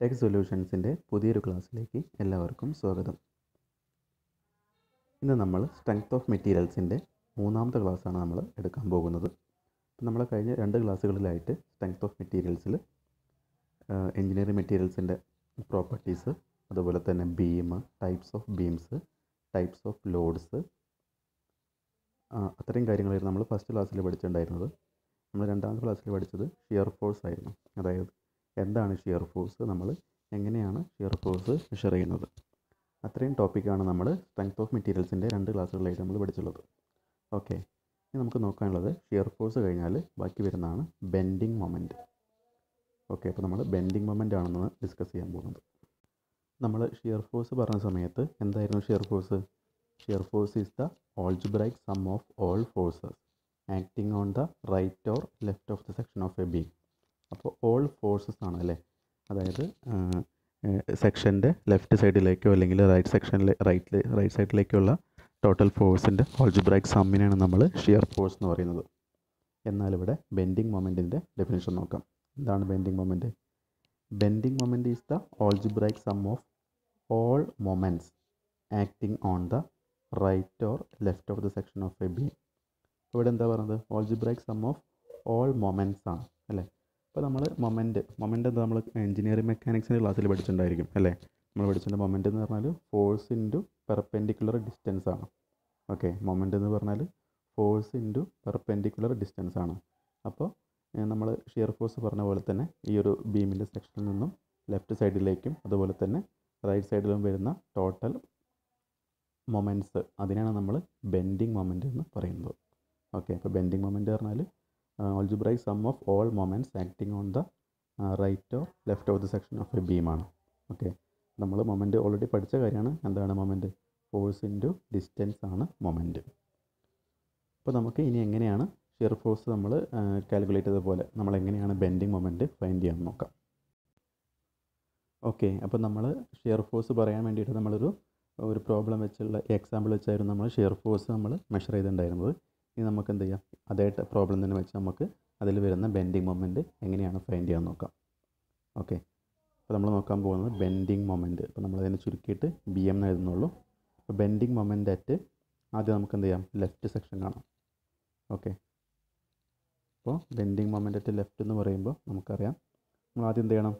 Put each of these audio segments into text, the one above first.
Tech സൊല്യൂഷൻസിൻ്റെ പുതിയൊരു ക്ലാസ്സിലേക്ക് എല്ലാവർക്കും സ്വാഗതം. ഇന്ന് നമ്മൾ സ്ട്രെങ്ത് ഓഫ് മെറ്റീരിയൽസിൻ്റെ മൂന്നാമത്തെ ക്ലാസ്സാണ് നമ്മൾ എടുക്കാൻ പോകുന്നത്. നമ്മൾ കഴിഞ്ഞ 2 ക്ലാസ്സുകളിലായിട്ട് സ്ട്രെങ്ത് ഓഫ് മെറ്റീരിയൽസിൽ എഞ്ചിനീയറിംഗ് മെറ്റീരിയൽസിൻ്റെ പ്രോപ്പർട്ടീസ്, അതുപോലെ തന്നെ beam, types of beams, types of loads, അത്രയും കാര്യങ്ങളായിരുന്നു നമ്മൾ ഫസ്റ്റ് ക്ലാസ്സിൽ പഠിച്ചിട്ടുണ്ടായിരുന്നത്. നമ്മൾ രണ്ടാമത്തെ ക്ലാസ്സിൽ പഠിച്ചത് ഷിയർ ഫോഴ്സ് ആയിരുന്നു. അതായത് എന്താണ് ഷിയർ ഫോഴ്സ്, നമ്മൾ എങ്ങനെയാണ് ഷിയർ ഫോഴ്സ് മെഷർ ചെയ്യുന്നത്, അത്രയും ടോപ്പിക്കാണ് നമ്മൾ സ്ട്രെങ്ത് ഓഫ് മെറ്റീരിയൽസിൻ്റെ 2 ക്ലാസ്സുകളിലായിട്ട് നമ്മൾ പഠിച്ചുള്ളത്. ഓക്കെ, ഇനി നമുക്ക് നോക്കാനുള്ളത് ഷിയർ ഫോഴ്സ് കഴിഞ്ഞാൽ ബാക്കി വരുന്നതാണ് ബെൻഡിങ് മൊമെൻറ്റ്. ഓക്കെ, അപ്പോൾ നമ്മൾ ബെൻഡിങ് മൊമെൻ്റ് ആണെന്ന് ഡിസ്കസ് ചെയ്യാൻ പോകുന്നത്. നമ്മൾ ഷിയർ ഫോഴ്സ് പറഞ്ഞ സമയത്ത് എന്തായിരുന്നു shear force? Shear force is the algebraic sum of all forces acting on the right or left of the section of a beam. അപ്പോൾ ഓൾ ഫോഴ്സസ് ആണ് അല്ലേ, അതായത് സെക്ഷൻ്റെ ലെഫ്റ്റ് സൈഡിലേക്കോ അല്ലെങ്കിൽ റൈറ്റ് സൈഡിലേക്കുള്ള ടോട്ടൽ ഫോഴ്സിൻ്റെ ഓൾജിബ്രൈക് സമ്മിനാണ് നമ്മൾ ഷിയർ ഫോഴ്സ് എന്ന് പറയുന്നത്. എന്നാൽ ഇവിടെ ബെൻഡിങ് മൊമെൻറ്റിൻ്റെ ഡെഫിനിഷൻ നോക്കാം. എന്താണ് bending moment? Bending moment is the algebraic sum of all moments acting on the right or left of the section of a beam. ഇവിടെ എന്താ പറയുന്നത്? Algebraic sum of all moments ആണ് അല്ലേ. അപ്പോൾ നമ്മൾ മൊമെൻറ്റ് എന്താ, നമ്മൾ എഞ്ചിനീയറിംഗ് മെക്കാനിക്സിൻ്റെ ക്ലാസ്സിൽ പഠിച്ചിട്ടുണ്ടായിരിക്കും അല്ലേ. നമ്മൾ പഠിച്ചിട്ടുണ്ട് മൊമെൻറ്റ് എന്ന് പറഞ്ഞാൽ ഫോഴ്സ് ഇൻറ്റു പെർപെൻഡിക്കുലർ ഡിസ്റ്റൻസ് ആണ്. ഓക്കെ, മൊമെൻറ്റ് എന്ന് പറഞ്ഞാൽ ഫോഴ്സ് ഇൻറ്റു പെർപെൻഡിക്കുലർ ഡിസ്റ്റൻസ് ആണ്. അപ്പോൾ നമ്മൾ ഷിയർ ഫോഴ്സ് പറഞ്ഞ പോലെ തന്നെ ഈ ഒരു ബീമിൻ്റെ സെക്ഷനിൽ നിന്നും ലെഫ്റ്റ് സൈഡിലേക്കും അതുപോലെ തന്നെ റൈറ്റ് സൈഡിലും വരുന്ന ടോട്ടൽ മൊമെൻറ്റ്സ്, അതിനാണ് നമ്മൾ ബെൻഡിങ് മൊമെൻറ്റ് എന്ന് പറയുന്നത്. ഓക്കെ, അപ്പോൾ ബെൻഡിങ് മൊമെൻറ്റ് പറഞ്ഞാൽ algebraic sum of all moments acting on the right or left of the section of a beam ആണ്. ഓക്കെ, നമ്മൾ മൊമെൻറ്റ് ഓൾറെഡി പഠിച്ച കാര്യമാണ്. എന്താണ് മൊമെൻറ്റ്? ഫോഴ്സ് ഇൻറ്റു ഡിസ്റ്റൻസ് ആണ് മൊമെൻറ്റ്. അപ്പോൾ നമുക്ക് ഇനി എങ്ങനെയാണ് ഷിയർ ഫോഴ്സ് നമ്മൾ കാൽക്കുലേറ്റ് ചെയ്ത പോലെ നമ്മൾ എങ്ങനെയാണ് ബെൻഡിങ് മൊമെൻറ്റ് ഫൈൻഡ് ചെയ്യാൻ നോക്കാം. ഓക്കെ, അപ്പോൾ നമ്മൾ ഷിയർ ഫോഴ്സ് പറയാൻ വേണ്ടിയിട്ട് നമ്മളൊരു പ്രോബ്ലം വെച്ചുള്ള എക്സാമ്പിൾ വെച്ചായിരുന്നു നമ്മൾ ഷിയർ ഫോഴ്സ് നമ്മൾ മെഷർ ചെയ്തിട്ടുണ്ടായിരുന്നത്. ഇനി നമുക്ക് എന്ത് ചെയ്യാം, അതേ പ്രോബ്ലം തന്നെ വെച്ച് നമുക്ക് അതിൽ വരുന്ന ബെൻഡിങ് മൊമെൻറ്റ് എങ്ങനെയാണ് ഫൈൻഡ് ചെയ്യാൻ നോക്കാം. ഓക്കെ, അപ്പോൾ നമ്മൾ നോക്കാൻ പോകുന്നത് ബെൻഡിങ് മൊമെൻറ്റ്. അപ്പോൾ നമ്മളതിനെ ചുരുക്കിയിട്ട് ബി എം എന്ന് എഴുതുന്നുള്ളൂ. അപ്പോൾ ബെൻഡിങ് മൊമെൻറ്റ് അറ്റ് ആദ്യം നമുക്ക് എന്ത് ചെയ്യാം, ലെഫ്റ്റ് സെക്ഷൻ കാണാം. ഓക്കെ, അപ്പോൾ ബെൻഡിങ് മൊമെൻറ്റ് അറ്റ് ലെഫ്റ്റ് എന്ന് പറയുമ്പോൾ നമുക്കറിയാം നമ്മൾ ആദ്യം എന്ത് ചെയ്യണം,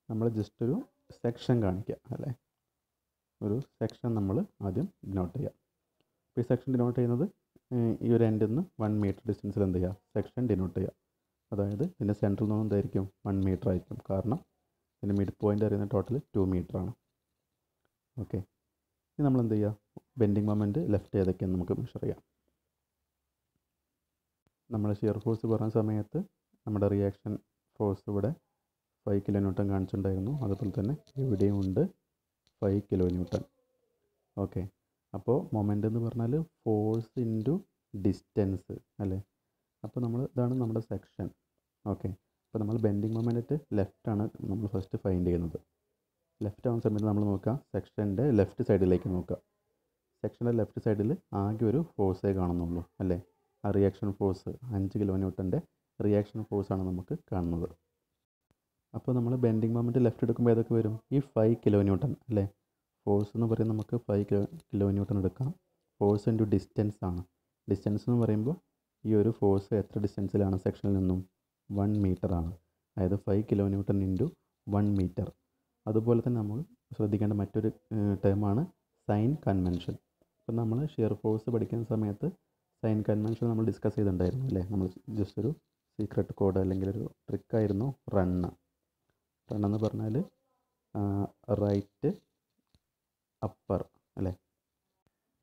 നമ്മൾ ജസ്റ്റ് ഒരു സെക്ഷൻ കാണിക്കുക അല്ലേ. ഒരു സെക്ഷൻ നമ്മൾ ആദ്യം ഡിനോട്ട് ചെയ്യുക. അപ്പോൾ ഈ സെക്ഷൻ ഡിനോട്ട് ചെയ്യുന്നത് ഈ ഒരു എൻഡിൽ നിന്ന് 1 മീറ്റർ ഡിസ്റ്റൻസിൽ എന്ത് ചെയ്യുക, സെക്ഷൻ ഡിനോട്ട് ചെയ്യുക. അതായത് ഇതിൻ്റെ സെൻറ്ററിൽ നിന്നും എന്തായിരിക്കും, 1 മീറ്റർ ആയിരിക്കും. കാരണം ഇതിൻ്റെ മിഡ് പോയിൻ്റ് അറിയുന്ന ടോട്ടൽ 2 മീറ്റർ ആണ്. ഓക്കെ, ഇനി നമ്മൾ എന്ത് ചെയ്യുക, ബെൻഡിങ് മൊമെൻറ്റ് ലെഫ്റ്റ് ഏതൊക്കെയെന്ന് നമുക്ക് മെഷർ ചെയ്യാം. നമ്മൾ ഷിയർ ഫോഴ്സ് പറഞ്ഞ സമയത്ത് നമ്മുടെ റിയാക്ഷൻ ഫോഴ്സ് ഇവിടെ 5 കിലോ ന്യൂട്ടൺ കാണിച്ചിട്ടുണ്ടായിരുന്നു. അതുപോലെ തന്നെ ഇവിടെയും ഉണ്ട് 5 കിലോ ന്യൂട്ടൺ. ഓക്കെ, അപ്പോൾ മൊമെൻ്റ് എന്ന് പറഞ്ഞാൽ ഫോഴ്സ് ഇൻറ്റു ഡിസ്റ്റൻസ് അല്ലേ. അപ്പോൾ ഇതാണ് നമ്മുടെ സെക്ഷൻ. ഓക്കെ, അപ്പോൾ നമ്മൾ ബെൻഡിങ് മൊമെൻറ്റ് ലെഫ്റ്റാണ് നമ്മൾ ഫസ്റ്റ് ഫൈൻഡ് ചെയ്യുന്നത്. ലെഫ്റ്റ് ആവുന്ന സമയത്ത് നമ്മൾ നോക്കുക സെക്ഷൻ്റെ ലെഫ്റ്റ് സൈഡിലേക്ക് നോക്കുക. സെക്ഷൻ്റെ ലെഫ്റ്റ് സൈഡിൽ ആകെ ഒരു ഫോഴ്സേ കാണുന്നുള്ളൂ അല്ലേ. ആ റിയാക്ഷൻ ഫോഴ്സ് 5 കിലോ ന്യൂട്ടൻ്റെ റിയാക്ഷൻ ഫോഴ്സാണ് നമുക്ക് കാണുന്നത്. അപ്പോൾ നമ്മൾ ബെൻഡിങ് മൊമെൻറ്റ് ലെഫ്റ്റ് എടുക്കുമ്പോൾ ഏതൊക്കെ വരും? ഈ 5 കിലോ ന്യൂട്ടൺ അല്ലേ. ഫോഴ്സ് എന്ന് പറയുന്നത് നമുക്ക് 5 കിലോ ന്യൂട്ടൺ എടുക്കാം. ഫോഴ്സ് ഇൻറ്റു ഡിസ്റ്റൻസ് ആണ്. ഡിസ്റ്റൻസ് എന്ന് പറയുമ്പോൾ ഈ ഒരു ഫോഴ്സ് എത്ര ഡിസ്റ്റൻസിലാണ് സെക്ഷനിൽ നിന്നും? 1 മീറ്റർ ആണ്. അതായത് 5 കിലോ ന്യൂട്ടൺ ഇൻറ്റു 1 മീറ്റർ. അതുപോലെ തന്നെ നമ്മൾ ശ്രദ്ധിക്കേണ്ട മറ്റൊരു ടേമാണ് സൈൻ കൺവെൻഷൻ. അപ്പോൾ നമ്മൾ ഷിയർ ഫോഴ്സ് പഠിക്കുന്ന സമയത്ത് സൈൻ കൺവെൻഷൻ നമ്മൾ ഡിസ്കസ് ചെയ്തിട്ടുണ്ടായിരുന്നു അല്ലേ. നമ്മൾ ജസ്റ്റ് ഒരു സീക്രട്ട് കോഡ് അല്ലെങ്കിൽ ഒരു ട്രിക്കായിരുന്നു റണ്ണെന്ന് പറഞ്ഞാൽ റൈറ്റ് അപ്പർ അല്ലേ,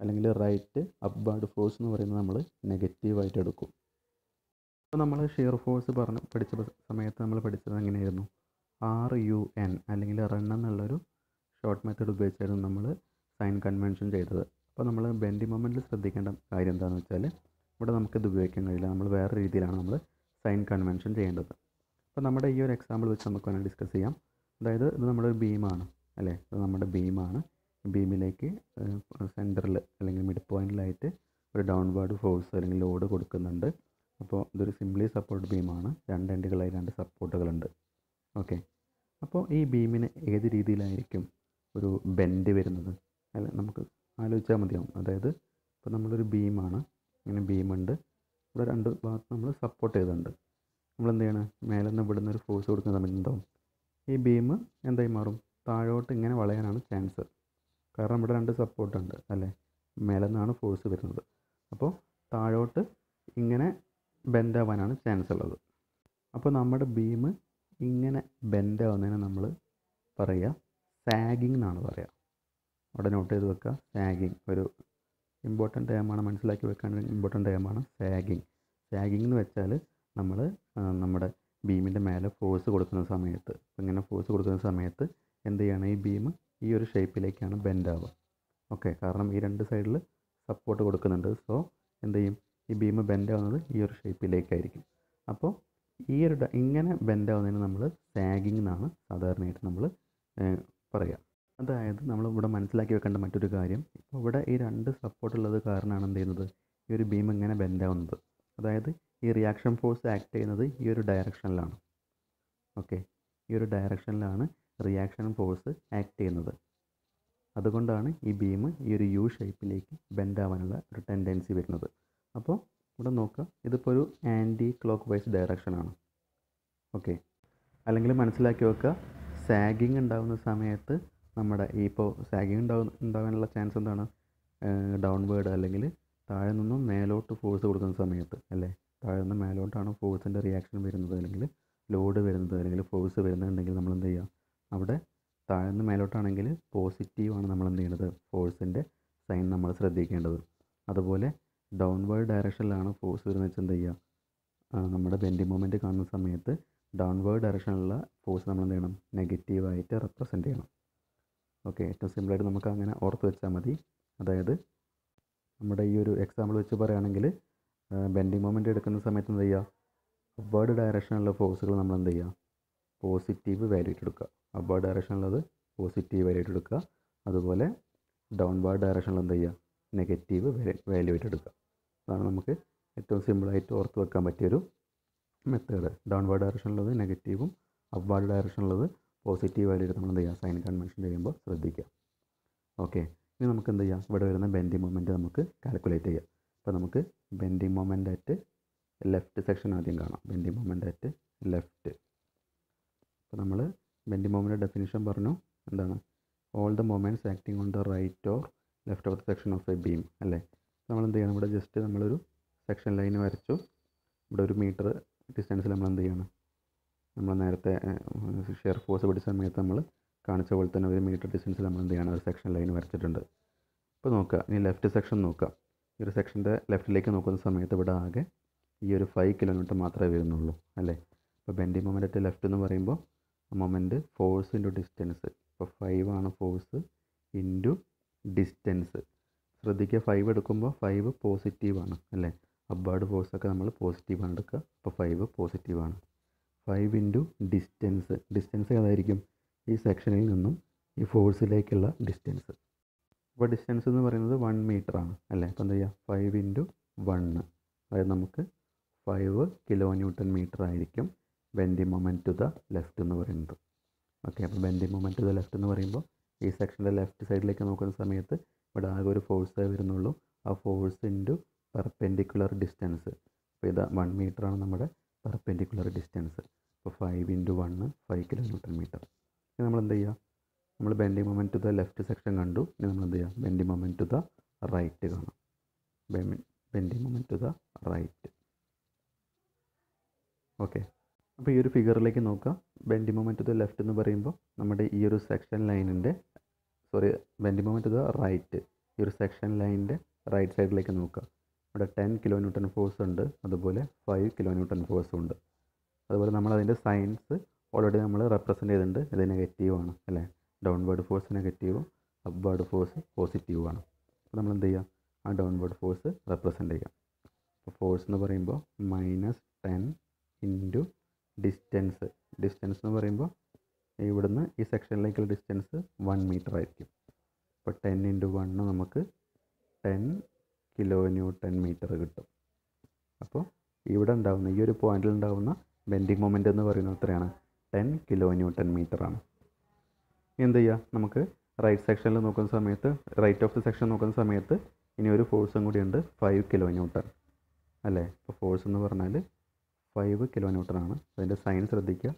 അല്ലെങ്കിൽ റൈറ്റ് അപ്വാർഡ് ഫോഴ്സ് എന്ന് പറയുന്നത് നമ്മൾ നെഗറ്റീവായിട്ട് എടുക്കും. അപ്പോൾ നമ്മൾ ഷിയർ ഫോഴ്സ് പഠിച്ച സമയത്ത് നമ്മൾ പഠിച്ചത് എങ്ങനെയായിരുന്നു? RUN അല്ലെങ്കിൽ റൺ എന്നുള്ളൊരു ഷോർട്ട് മെത്തേഡ് ഉപയോഗിച്ചായിരുന്നു നമ്മൾ സൈൻ കൺവെൻഷൻ ചെയ്തത്. അപ്പോൾ നമ്മൾ ബെൻഡിങ് മൊമെൻറ്റിൽ ശ്രദ്ധിക്കേണ്ട കാര്യം എന്താണെന്ന് വെച്ചാൽ ഇവിടെ നമുക്കിത് ഉപയോഗിക്കാൻ കഴിയില്ല. നമ്മൾ വേറെ രീതിയിലാണ് നമ്മൾ സൈൻ കൺവെൻഷൻ ചെയ്യേണ്ടത്. അപ്പോൾ നമ്മുടെ ഈ ഒരു എക്സാമ്പിൾ വെച്ച് നമുക്ക് വേണമെങ്കിൽ ഡിസ്കസ് ചെയ്യാം. അതായത് ഇത് നമ്മുടെ ഒരു ബീമാണ് അല്ലേ. ഇത് നമ്മുടെ ബീമാണ്. ബീമിലേക്ക് സെൻറ്ററിൽ അല്ലെങ്കിൽ മിഡ് പോയിൻറ്റിലായിട്ട് ഒരു ഡൗൺവേർഡ് ഫോഴ്സ് അല്ലെങ്കിൽ ലോഡ് കൊടുക്കുന്നുണ്ട്. അപ്പോൾ ഇതൊരു സിംപ്ലി സപ്പോർട്ട് ബീമാണ്. 2 എൻഡുകളായി 2 സപ്പോർട്ടുകളുണ്ട്. ഓക്കെ, അപ്പോൾ ഈ ബീമിന് ഏത് രീതിയിലായിരിക്കും ഒരു ബെൻഡ് വരുന്നത്? അല്ല, നമുക്ക് ആലോചിച്ചാൽ മതിയാവും. അതായത് ഇപ്പോൾ നമ്മളൊരു ബീമാണ്, ഇങ്ങനെ ബീമുണ്ട്, ഇവിടെ രണ്ട് ഭാഗത്ത് നമ്മൾ സപ്പോർട്ട് ചെയ്തിട്ടുണ്ട്. നമ്മൾ എന്ത് ചെയ്യണം? മേലെ നിന്ന് ഇവിടുന്ന് ഒരു ഫോഴ്സ് കൊടുക്കുന്ന സമയത്ത് എന്താവും? ഈ ബീം എന്തായി മാറും? താഴോട്ട് ഇങ്ങനെ വളയാനാണ് ചാൻസ്. കാരണം ഇവിടെ രണ്ട് സപ്പോർട്ടുണ്ട് അല്ലേ, മേലെ നിന്നാണ് ഫോഴ്സ് വരുന്നത്. അപ്പോൾ താഴോട്ട് ഇങ്ങനെ ബെൻഡാവാനാണ് ചാൻസ് ഉള്ളത്. അപ്പോൾ നമ്മുടെ ബീം ഇങ്ങനെ ബെൻഡാവുന്നതിന് നമ്മൾ പറയുക സാഗിങ് എന്നാണ് പറയുക. അവിടെ നോട്ട് ചെയ്ത് വെക്കുക. സാഗിങ് ഒരു ഇമ്പോർട്ടൻ്റ് ടേമാണ്, മനസ്സിലാക്കി വെക്കാൻ ഇമ്പോർട്ടൻ്റ് ടേമാണ് സാഗിങ്. സാഗിങ് എന്ന് വെച്ചാൽ നമ്മൾ നമ്മുടെ ബീമിൻ്റെ മേലെ ഫോഴ്സ് കൊടുക്കുന്ന സമയത്ത്, ഇങ്ങനെ ഫോഴ്സ് കൊടുക്കുന്ന സമയത്ത് എന്ത് ചെയ്യണം? ഈ ബീം ഈ ഒരു ഷേപ്പിലേക്കാണ് ബെൻഡാവുക. ഓക്കെ, കാരണം ഈ രണ്ട് സൈഡിൽ സപ്പോർട്ട് കൊടുക്കുന്നുണ്ട്. സോ എന്ത് ചെയ്യും? ഈ ബീം ബെൻഡാവുന്നത് ഈ ഒരു ഷേപ്പിലേക്കായിരിക്കും. അപ്പോൾ ഈ ഒരു ഇങ്ങനെ ബെൻഡാവുന്നതിന് നമ്മൾ സാഗിങ് എന്നാണ് സാധാരണയായിട്ട് നമ്മൾ പറയുക. അതായത് നമ്മൾ ഇവിടെ മനസ്സിലാക്കി വെക്കേണ്ട മറ്റൊരു കാര്യം, ഇപ്പോൾ ഇവിടെ ഈ രണ്ട് സപ്പോർട്ട് ഉള്ളത് കാരണമാണ് എന്ത് ചെയ്യുന്നത്? ഈ ഒരു ബീം ഇങ്ങനെ ബെൻഡാവുന്നത്. അതായത് ഈ റിയാക്ഷൻ ഫോഴ്സ് ആക്ട് ചെയ്യുന്നത് ഈ ഒരു ഡയറക്ഷനിലാണ്. ഓക്കെ, ഈ ഒരു ഡയറക്ഷനിലാണ് റിയാക്ഷൻ ഫോഴ്സ് ആക്ട് ചെയ്യുന്നത്. അതുകൊണ്ടാണ് ഈ ബീം ഈ ഒരു യു ഷേപ്പിലേക്ക് ബെൻഡാവാനുള്ള ഒരു ടെൻഡൻസി വരുന്നത്. അപ്പോൾ ഇവിടെ നോക്കുക, ഇതിപ്പോൾ ഒരു ആൻറ്റി ക്ലോക്ക് വൈസ് ഡയറക്ഷനാണ്. ഓക്കെ, അല്ലെങ്കിൽ മനസ്സിലാക്കി വെക്കുക, സാഗിങ് ഉണ്ടാകുന്ന സമയത്ത് നമ്മുടെ ഈ ഇപ്പോൾ സാഗിങ് ഉണ്ടാകാനുള്ള ചാൻസ് എന്താണ്? ഡൗൺവേർഡ് അല്ലെങ്കിൽ താഴെ നിന്നും മേലോട്ട് ഫോഴ്സ് കൊടുക്കുന്ന സമയത്ത് അല്ലേ, താഴെ നിന്ന് മേലോട്ടാണ് ഫോഴ്സിൻ്റെ റിയാക്ഷൻ വരുന്നത്, അല്ലെങ്കിൽ ലോഡ് വരുന്നത്, അല്ലെങ്കിൽ ഫോഴ്സ് വരുന്നുണ്ടെങ്കിൽ നമ്മൾ എന്ത് ചെയ്യുക? അവിടെ താഴെ നിന്ന് മേലോട്ടാണെങ്കിൽ പോസിറ്റീവാണ് നമ്മൾ എന്ത് ചെയ്യേണ്ടത്? ഫോഴ്സിൻ്റെ സൈൻ നമ്മൾ ശ്രദ്ധിക്കേണ്ടത്. അതുപോലെ ഡൗൺവേർഡ് ഡയറക്ഷനിലാണ് ഫോഴ്സ് വരുന്നത് വെച്ചാൽ എന്ത് ചെയ്യുക? നമ്മുടെ ബെൻഡിങ് മൊമെൻറ്റ് കാണുന്ന സമയത്ത് ഡൗൺവേർഡ് ഡയറക്ഷനിലുള്ള ഫോഴ്സ് നമ്മൾ എന്ത് ചെയ്യണം? നെഗറ്റീവായിട്ട് റെപ്രസെൻറ്റ് ചെയ്യണം. ഓക്കെ, ഏറ്റവും സിമ്പിളായിട്ട് നമുക്ക് അങ്ങനെ ഓർത്ത് വെച്ചാൽ മതി. അതായത് നമ്മുടെ ഈ ഒരു എക്സാമ്പിൾ വെച്ച് പറയുകയാണെങ്കിൽ ബെൻഡിങ് മൊമെൻറ്റ് എടുക്കുന്ന സമയത്ത് എന്ത് ചെയ്യുക? അപ്വേർഡ് ഡയറക്ഷനിലുള്ള ഫോഴ്സുകൾ നമ്മൾ എന്ത് ചെയ്യുക? പോസിറ്റീവ് വാല്യൂ ആയിട്ട് എടുക്കുക. അപ്വേർഡ് ഡയറക്ഷനിലുള്ളത് പോസിറ്റീവ് വാല്യൂ ആയിട്ട് എടുക്കുക. അതുപോലെ ഡൗൺവേർഡ് ഡയറക്ഷനിൽ എന്ത് ചെയ്യുക? നെഗറ്റീവ് വാല്യൂ ആയിട്ട് എടുക്കുക. അതാണ് നമുക്ക് ഏറ്റവും സിമ്പിളായിട്ട് ഓർത്ത് വെക്കാൻ പറ്റിയൊരു മെത്തേഡ്. ഡൗൺവേർഡ് ഡയറക്ഷനിലുള്ളത് നെഗറ്റീവും അപ്വേർഡ് ഡയറക്ഷനിലുള്ളത് പോസിറ്റീവ് വാല്യൂ ആയിട്ട് നമ്മൾ എന്ത് ചെയ്യുക? സൈൻ കൺവെൻഷൻ ചെയ്യുമ്പോൾ ശ്രദ്ധിക്കുക. ഓക്കെ, ഇനി നമുക്ക് എന്ത് ചെയ്യാം? ഇവിടെ വരുന്ന ബെൻഡിങ് മൊമെൻറ്റ് നമുക്ക് കാൽക്കുലേറ്റ് ചെയ്യാം. അപ്പോൾ നമുക്ക് bending moment at left section ആദ്യം കാണാം. Bending moment at left. അപ്പോൾ നമ്മൾ ബെൻഡിങ് മൊമെൻറ്റ് ഡെഫിനിഷൻ പറഞ്ഞു. എന്താണ്? All the moments acting on the right or left of the section of a beam അല്ലേ. നമ്മൾ എന്ത് ചെയ്യണം? ഇവിടെ ജസ്റ്റ് നമ്മളൊരു സെക്ഷൻ ലൈൻ വരച്ചു. ഇവിടെ ഒരു മീറ്റർ ഡിസ്റ്റൻസിൽ നമ്മൾ എന്ത് ചെയ്യണം? നമ്മൾ നേരത്തെ ഷിയർ ഫോഴ്സ് പിടിച്ച സമയത്ത് നമ്മൾ കാണിച്ച പോലെ തന്നെ ഒരു മീറ്റർ ഡിസ്റ്റൻസിൽ നമ്മൾ എന്ത് ചെയ്യണം? ഒരു സെക്ഷൻ ലൈൻ വരച്ചിട്ടുണ്ട്. ഇപ്പോൾ നോക്കുക, ഇനി ലെഫ്റ്റ് സെക്ഷൻ നോക്കുക. ഈ ഒരു സെക്ഷൻ്റെ ലെഫ്റ്റിലേക്ക് നോക്കുന്ന സമയത്ത് ഇവിടെ ആകെ ഈ ഒരു 5 കിലോമീറ്റർ മാത്രമേ വരുന്നുള്ളൂ അല്ലേ. അപ്പോൾ ബെൻഡിങ് മൊമെൻറ്റ് അറ്റ് ലെഫ്റ്റ് എന്ന് പറയുമ്പോൾ മൊമെൻറ്റ് ഫോഴ്സ് ഇൻറ്റു ഡിസ്റ്റൻസ്. ഇപ്പോൾ 5 ആണ് ഫോഴ്സ് ഇൻറ്റു ഡിസ്റ്റൻസ്. ശ്രദ്ധിക്കുക, 5 എടുക്കുമ്പോൾ 5 പോസിറ്റീവാണ് അല്ലേ. അപ്വേർഡ് ഫോഴ്സൊക്കെ നമ്മൾ പോസിറ്റീവാണ് എടുക്കുക. അപ്പോൾ 5 പോസിറ്റീവാണ്. 5 ഇൻറ്റു ഡിസ്റ്റൻസ്. ഡിസ്റ്റൻസ് ഏതായിരിക്കും? ഈ സെക്ഷനിൽ നിന്നും ഈ ഫോഴ്സിലേക്കുള്ള ഡിസ്റ്റൻസ്. അപ്പോൾ ഡിസ്റ്റൻസ് എന്ന് പറയുന്നത് 1 മീറ്റർ ആണ് അല്ലേ. അപ്പോൾ എന്താ ചെയ്യുക? 5 ഇൻറ്റു 1, അതായത് നമുക്ക് 5 കിലോ ന്യൂട്ടൺ മീറ്റർ ആയിരിക്കും bending moment to the left എന്ന് പറയുന്നത്. ഓക്കെ, അപ്പോൾ bending moment to the left എന്ന് പറയുമ്പോൾ ഈ സെക്ഷൻ്റെ ലെഫ്റ്റ് സൈഡിലേക്ക് നോക്കുന്ന സമയത്ത് ഇവിടെ ആകെ ഒരു ഫോഴ്സേ വരുന്നുള്ളൂ. ആ ഫോഴ്സ് ഇൻറ്റു പെർപെൻഡിക്കുലർ ഡിസ്റ്റൻസ്. അപ്പോൾ ഇത് 1 മീറ്ററാണ് നമ്മുടെ പെർപെൻഡിക്കുലർ ഡിസ്റ്റൻസ്. അപ്പോൾ 5 ഇൻറ്റു 1 5 കിലോ ന്യൂട്ടൺ മീറ്റർ. ഇനി നമ്മൾ എന്ത് ചെയ്യുക? നമ്മൾ bending moment to the left section കണ്ടു. ഇനി നമ്മൾ എന്ത് ചെയ്യുക? Bending moment to the right കാണാം. Bending moment to the right. Okay, അപ്പോൾ ഈ ഒരു ഫിഗറിലേക്ക് നോക്കുക. Bending moment to the left എന്ന് പറയുമ്പോൾ നമ്മുടെ ഈ ഒരു സെക്ഷൻ ലൈനിൻ്റെ bending moment to the right, ഈ ഒരു സെക്ഷൻ ലൈനിൻ്റെ റൈറ്റ് സൈഡിലേക്ക് നോക്കുക. ഇവിടെ 10 കിലോ ന്യൂട്ടൺ ഫോഴ്സ് ഉണ്ട്, അതുപോലെ 5 കിലോ ന്യൂട്ടൺ ഫോഴ്സും ഉണ്ട്. അതുപോലെ നമ്മൾ അതിൻ്റെ സൈൻസ് ഓൾറെഡി നമ്മൾ റെപ്രസെൻ്റ് ചെയ്തിട്ടുണ്ട്. ഇത് നെഗറ്റീവാണ് അല്ലേ. ഡൗൺവേർഡ് ഫോഴ്സ് നെഗറ്റീവും അപ്വേർഡ് ഫോഴ്സ് പോസിറ്റീവുമാണ്. അപ്പോൾ നമ്മൾ എന്ത് ചെയ്യുക? ആ ഡൗൺവേർഡ് ഫോഴ്സ് റെപ്രസെൻ്റ് ചെയ്യാം. അപ്പോൾ ഫോഴ്സ് എന്ന് പറയുമ്പോൾ -10 ഇൻറ്റു ഡിസ്റ്റൻസ്. ഡിസ്റ്റൻസ് എന്ന് പറയുമ്പോൾ ഇവിടുന്ന് ഈ സെക്ഷനിലേക്കുള്ള ഡിസ്റ്റൻസ് 1 മീറ്റർ ആയിരിക്കും. അപ്പോൾ 10 ഇൻറ്റു 1 നമുക്ക് 10 കിലോ ന്യൂട്ടൺ മീറ്റർ കിട്ടും. അപ്പോൾ ഇവിടെ ഉണ്ടാകുന്ന ഈ ഒരു പോയിന്റിൽ ഉണ്ടാകുന്ന ബെൻഡിങ് മൊമെൻറ്റ് എന്ന് പറയുന്നത് എത്രയാണ്? 10 കിലോ ന്യൂട്ടൺ മീറ്റർ ആണ്. എന്ത് ചെയ്യുക, നമുക്ക് റൈറ്റ് സെക്ഷനിൽ നോക്കുന്ന സമയത്ത്, റൈറ്റ് ഓഫ് ദി സെക്ഷൻ നോക്കുന്ന സമയത്ത് ഇനി ഒരു ഫോഴ്സും കൂടി ഉണ്ട്, 5 കിലോ ന്യൂട്ടൺ അല്ലേ. ഇപ്പോൾ ഫോഴ്സ് എന്ന് പറഞ്ഞാൽ 5 കിലോ ന്യൂട്ടൺ ആണ്. അതിൻ്റെ സൈൻ ശ്രദ്ധിക്കുക,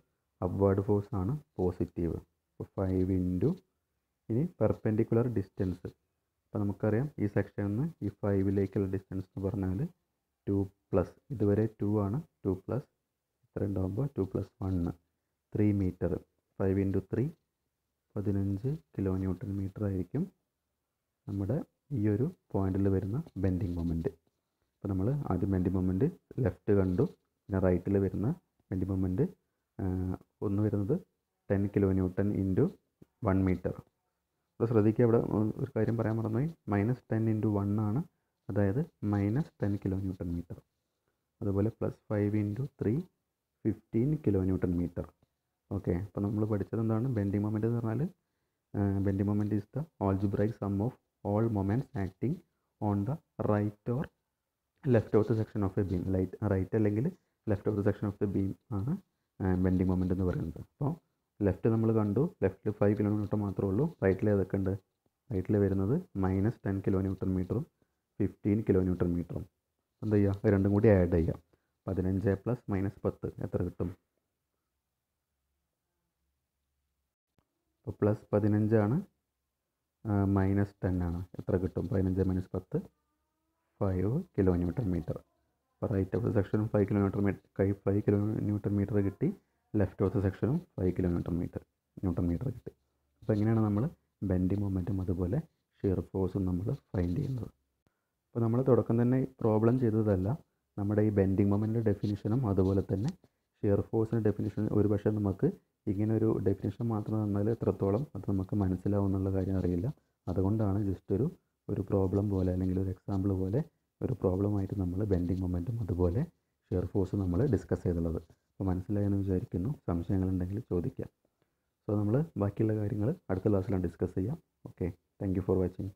അപ്വേർഡ് ഫോഴ്സ് ആണ്, പോസിറ്റീവ്. അപ്പോൾ 5 ഇൻറ്റു ഇനി പെർപെൻഡിക്കുലർ ഡിസ്റ്റൻസ്. അപ്പോൾ നമുക്കറിയാം ഈ സെക്ഷനിൽ നിന്ന് ഈ 5ലേക്കുള്ള ഡിസ്റ്റൻസ് എന്ന് പറഞ്ഞാൽ 2 പ്ലസ്, ഇതുവരെ 2 ആണ്, 2 പ്ലസ് ഇത്ര ഉണ്ടാകുമ്പോൾ 2 plus 1 3 metre. 5 into 3 15 kilo newton metre ആയിരിക്കും നമ്മുടെ ഈ ഒരു പോയിന്റിൽ വരുന്ന ബെൻഡിങ് മൊമെൻറ്റ്. അപ്പോൾ നമ്മൾ ആദ്യം ബെൻഡിങ് മൊമെൻറ്റ് ലെഫ്റ്റ് കണ്ടു, പിന്നെ റൈറ്റിൽ വരുന്ന ബെൻഡിങ് മൊമെൻറ്റ് ഒന്ന് വരുന്നത് 10 കിലോ ന്യൂട്ടൺ ഇൻറ്റു 1 മീറ്റർ. അപ്പോൾ ശ്രദ്ധിക്കുക, ഇവിടെ ഒരു കാര്യം പറയാൻ മറന്നുപോയി, -10 ഇൻറ്റു 1 ആണ്, അതായത് -10 കിലോ ന്യൂട്ടൺ മീറ്റർ. അതുപോലെ +5 into 3 15 kilo newton metre. Okay, അപ്പോൾ നമ്മൾ പഠിച്ചത് എന്താണ്, ബെൻഡിങ് മൊമെൻറ്റ് എന്ന് പറഞ്ഞാൽ bending moment is the algebraic sum of all moments acting on the right or left of the section of a beam. Right അല്ലെങ്കിൽ left of the section of the beam ആണ് bending moment എന്ന് പറയുന്നത്. അപ്പോൾ left നമ്മൾ കണ്ടു, ലെഫ്റ്റിൽ 5 kilo newton മാത്രമേ ഉള്ളൂ. റൈറ്റിൽ ഏതൊക്കെ ഉണ്ട്, റൈറ്റിൽ വരുന്നത് -10 കിലോ ന്യൂട്ടൺ മീറ്ററും 15 കിലോ ന്യൂട്ടൺ മീറ്ററും. എന്താ ചെയ്യുക, രണ്ടും കൂടി ആഡ് ചെയ്യാം. 15 പ്ലസ് -10 എത്ര കിട്ടും? അപ്പോൾ +15 ആണ്, -10 ആണ്, എത്ര കിട്ടും? 15 - 10 5 കിലോ ന്യൂട്ടൺ മീറ്റർ. അപ്പോൾ റൈറ്റ് ഓഫ് ദ സെക്ഷനും 5 കിലോ ന്യൂട്ടൺ മീറ്റർ കിട്ടി, ലെഫ്റ്റ് ഓഫ് ദ സെക്ഷനും 5 കിലോ ന്യൂട്ടൺ മീറ്റർ കിട്ടി. അപ്പോൾ എങ്ങനെയാണ് നമ്മൾ ബെൻഡിങ് മൊമെൻറ്റും അതുപോലെ ഷിയർ ഫോഴ്സും നമ്മൾ ഫൈൻഡ് ചെയ്യുന്നത്. അപ്പോൾ നമ്മൾ തുടക്കം തന്നെ പ്രോബ്ലം ചെയ്തതല്ല, നമ്മുടെ ഈ ബെൻഡിങ് മൊമെൻറ്റിൻ്റെ ഡെഫിനിഷനും അതുപോലെ തന്നെ ഷിയർ ഫോഴ്സിൻ്റെ ഡെഫിനിഷൻ ഒരു പക്ഷേ നമുക്ക് ഇങ്ങനെ ഒരു ഡെഫിനിഷൻ മാത്രം തന്നാൽ എത്രത്തോളം അത് നമുക്ക് മനസ്സിലാവും എന്നുള്ള കാര്യം അറിയില്ല. അതുകൊണ്ടാണ് ജസ്റ്റ് ഒരു പ്രോബ്ലം പോലെ അല്ലെങ്കിൽ ഒരു എക്സാമ്പിൾ പോലെ ഒരു പ്രോബ്ലമായിട്ട് നമ്മൾ ബെൻഡിങ് മൊമെൻറ്റും അതുപോലെ ഷിയർ ഫോഴ്സും നമ്മൾ ഡിസ്കസ് ചെയ്തുള്ളത്. അപ്പോൾ മനസ്സിലായെന്ന് വിചാരിക്കുന്നു. സംശയങ്ങളുണ്ടെങ്കിൽ ചോദിക്കാം. സോ നമ്മൾ ബാക്കിയുള്ള കാര്യങ്ങൾ അടുത്ത ക്ലാസ്സിലാണ് ഡിസ്കസ് ചെയ്യാം. Okay, thank you for watching.